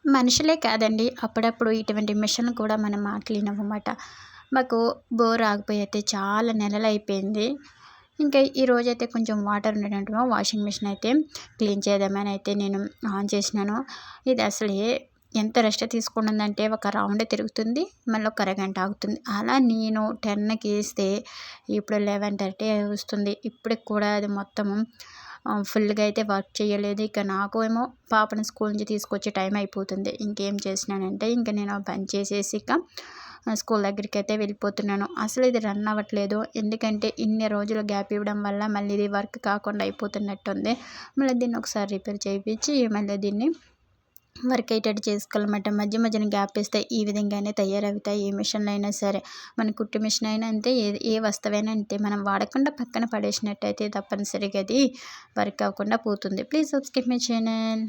మనుషులే కాదండి. అప్పుడప్పుడు ఇటువంటి మిషన్లు కూడా మన మాటలు ఇనవమాట. మాకు బోర్ ఆగిపోయి అయితే చాలా నెలలైపోయింది. ఇంకా ఈరోజైతే కొంచెం వాటర్ ఉండడంతో వాషింగ్ మిషన్ అయితే క్లీన్ చేద్దామని అయితే నేను ఆన్ చేసినాను. ఇది ఎంత రెస్ట్ తీసుకుంటుందంటే ఒక రౌండ్ తిరుగుతుంది. మళ్ళీ ఒక అరగంట ఆగుతుంది. అలా నేను 10కి ఏస్తే ఇప్పుడు 11:30 వస్తుంది. ఇప్పటికి కూడా అది మొత్తము ఫుల్‌గా అయితే వర్క్ చేయలేదు. ఇక నాకు ఏమో పాపని స్కూల్ నుంచి తీసుకొచ్చే టైం అయిపోతుంది. ఇంకేం చేసినానంటే ఇంక నేను ఆ పని చేసేసి ఇక స్కూల్ దగ్గరికైతే వెళ్ళిపోతున్నాను. అసలు ఇది రన్ అవ్వట్లేదు. ఎందుకంటే ఇన్ని రోజులు గ్యాప్ ఇవ్వడం వల్ల మళ్ళీ ఇది వర్క్ కాకుండా అయిపోతున్నట్టుంది. మళ్ళీ దీన్ని ఒకసారి రిపేర్ చేయించి మళ్ళీ దీన్ని వర్క్ అయ్యేటట్టు చేసుకోవాలన్నమాట. మధ్య మధ్యన గ్యాప్ ఇస్తే ఈ విధంగానే తయారవుతాయి ఏ మిషన్లు అయినా సరే. మన కుట్టు మిషన్ అయినా అంతే, ఏ వస్తువైనా అంతే. మనం వాడకుండా పక్కన పడేసినట్టయితే తప్పనిసరిగా అది వర్క్ అవ్వకుండా పోతుంది. Please subscribe my channel.